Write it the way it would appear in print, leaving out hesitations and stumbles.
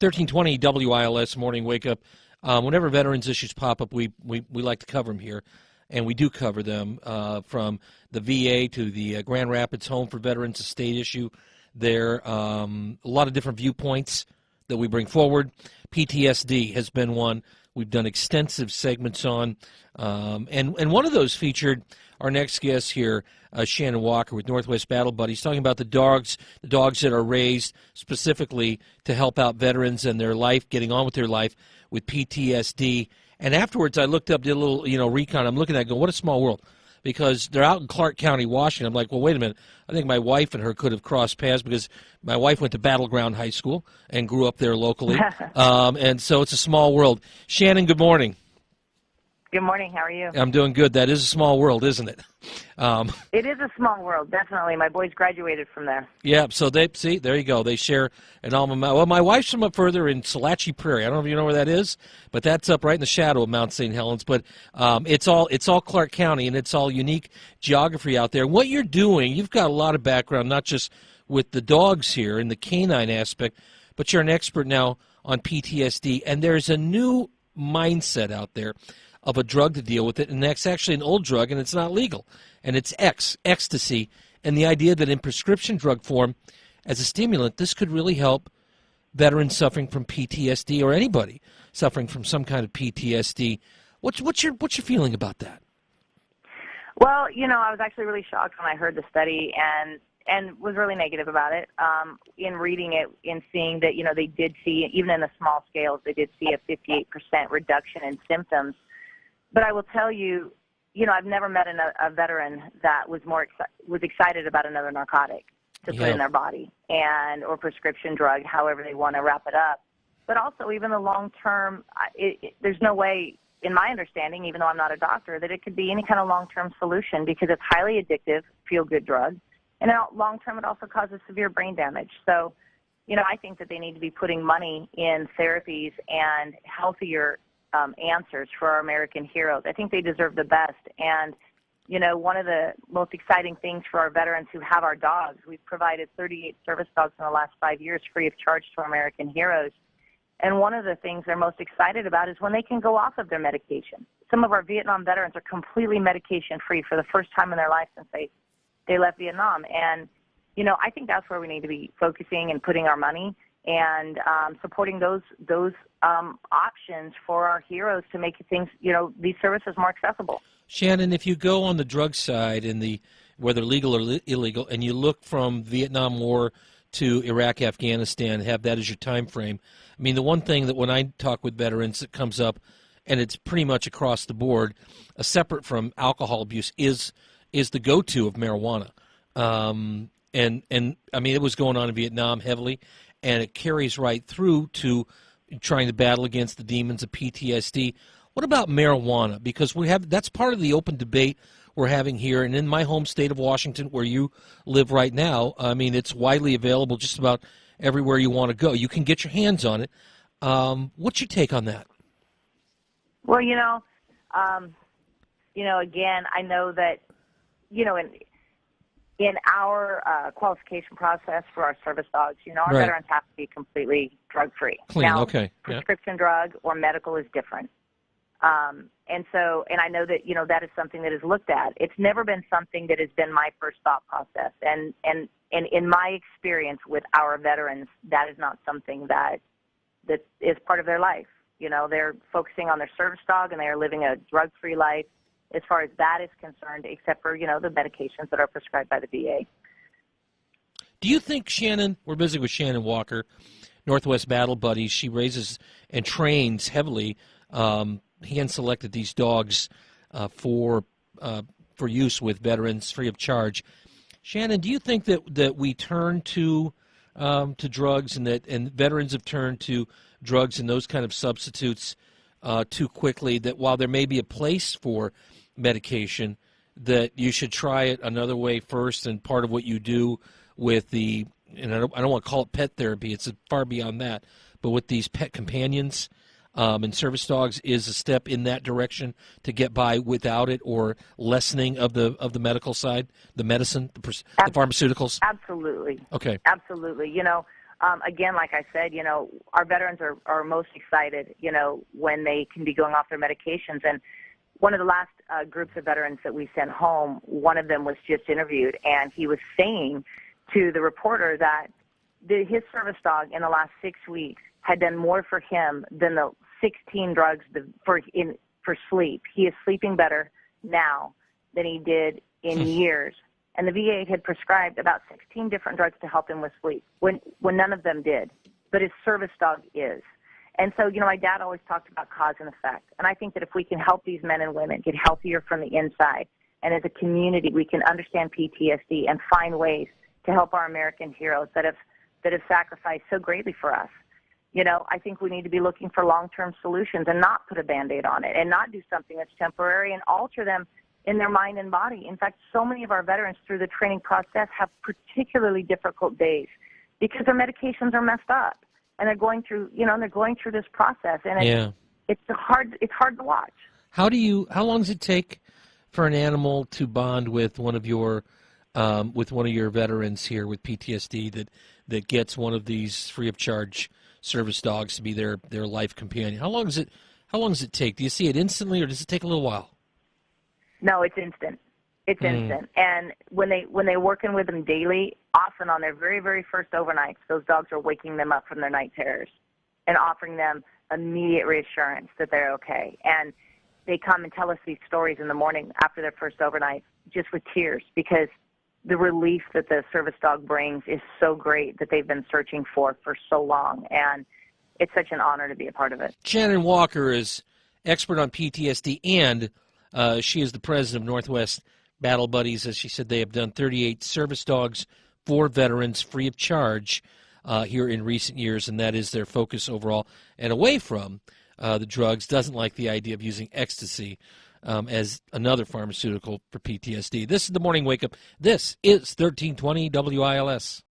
1320 WILS Morning Wake Up. Whenever veterans issues pop up, we like to cover them here, and we do cover them from the VA to the Grand Rapids Home for Veterans, a state issue. There a lot of different viewpoints that we bring forward. PTSD has been one we've done extensive segments on, and one of those featured our next guest here, Shannon Walker with Northwest Battle Buddies, talking about the dogs that are raised specifically to help out veterans and their life, getting on with their life with PTSD. And afterwards, I looked up, did a little, recon. I'm looking at it, go, what a small world, because they're out in Clark County, Washington. I'm like, well, wait a minute. I think my wife and her could have crossed paths because my wife went to Battleground High School and grew up there locally. And so it's a small world. Shannon, good morning. Good morning. How are you? I'm doing good. That is a small world, isn't it? It is a small world, definitely. My boys graduated from there. Yeah, so there you go. They share an alma mater. Well, my wife's from up further in Salachi Prairie. I don't know if you know where that is, but that's up right in the shadow of Mount St. Helens. But it's all Clark County, and it's all unique geography out there. What you're doing, you've got a lot of background, not just with the dogs here and the canine aspect, but you're an expert now on PTSD, and there's a new mindset out there of a drug to deal with it, and that's actually an old drug, and it's not legal, and it's ecstasy, and the idea that in prescription drug form, as a stimulant, this could really help veterans suffering from PTSD or anybody suffering from some kind of PTSD. What's your feeling about that? Well, I was actually really shocked when I heard the study and was really negative about it. In reading it, in seeing that, they did see, even in the small scales, they did see a 58% reduction in symptoms. But I will tell you, I've never met a veteran that was was excited about another narcotic to put in their body or prescription drug, however they want to wrap it up. But also, even the long term, there's no way, in my understanding, even though I'm not a doctor, that it could be any kind of long term solution because it's highly addictive, feel good drug, and long term it also causes severe brain damage. So, I think that they need to be putting money in therapies and healthier answers for our American heroes. I think they deserve the best. And, one of the most exciting things for our veterans who have our dogs, we've provided 38 service dogs in the last 5 years free of charge to our American heroes. And one of the things they're most excited about is when they can go off of their medication. Some of our Vietnam veterans are completely medication-free for the first time in their life since they left Vietnam. And, I think that's where we need to be focusing and putting our money and supporting those options for our heroes to make things, these services more accessible. Shannon, if you go on the drug side and whether legal or illegal, and you look from Vietnam War to Iraq, Afghanistan, have that as your time frame. I mean, the one thing that when I talk with veterans that comes up, and it's pretty much across the board, separate from alcohol abuse, is the go-to of marijuana. And I mean, it was going on in Vietnam heavily, and it carries right through to trying to battle against the demons of PTSD. What about marijuana? Because that's part of the open debate we're having here, and in my home state of Washington, where you live right now, I mean, it's widely available just about everywhere you want to go. You can get your hands on it. What's your take on that? Well, again, I know that, in our qualification process for our service dogs, our veterans have to be completely drug-free. Clean, now, okay. Prescription drug or medical is different. And I know that, that is something that is looked at. It's never been something that has been my first thought process. And in my experience with our veterans, that is not something that is part of their life. They're focusing on their service dog and they are living a drug-free life as far as that is concerned, except for, the medications that are prescribed by the VA. Do you think, Shannon, we're busy with Shannon Walker, Northwest Battle Buddies. She raises and trains heavily, hand-selected these dogs for use with veterans free of charge. Shannon, do you think that we turn to drugs and veterans have turned to drugs and those kind of substitutes too quickly, that while there may be a place for medication, that you should try it another way first, and part of what you do with and I don't want to call it pet therapy, it's far beyond that, but with these pet companions and service dogs is a step in that direction to get by without it, or lessening of the medical side, the medicine, the pharmaceuticals? Absolutely. Okay. Absolutely. again, like I said, our veterans are most excited, when they can be going off their medications. And one of the last groups of veterans that we sent home, one of them was just interviewed, and he was saying to the reporter that his service dog in the last 6 weeks had done more for him than the 16 drugs for sleep. He is sleeping better now than he did in years. And the VA had prescribed about 16 different drugs to help him with sleep when none of them did, but his service dog is. And so, my dad always talked about cause and effect. And I think that if we can help these men and women get healthier from the inside, and as a community we can understand PTSD and find ways to help our American heroes that have sacrificed so greatly for us. I think we need to be looking for long-term solutions and not put a Band-Aid on it and not do something that's temporary and alter them in their mind and body. In fact, so many of our veterans through the training process have particularly difficult days because their medications are messed up, and they're going through, this process, and it's hard to watch. How long does it take for an animal to bond with one of your veterans here with PTSD that gets one of these free of charge service dogs to be their life companion? How long does it take? Do you see it instantly, or does it take a little while? No, it's instant. It's instant. And when they're working with them daily, often on their very, very first overnights, those dogs are waking them up from their night terrors and offering them immediate reassurance that they're okay. And they come and tell us these stories in the morning after their first overnight just with tears, because the relief that the service dog brings is so great that they've been searching for so long. And it's such an honor to be a part of it. Shannon Walker is expert on PTSD, and she is the president of Northwest Battle Buddies. As she said, they have done 38 service dogs for veterans free of charge here in recent years, and that is their focus overall. And away from the drugs, doesn't like the idea of using ecstasy as another pharmaceutical for PTSD. This is the Morning Wake Up. This is 1320 WILS.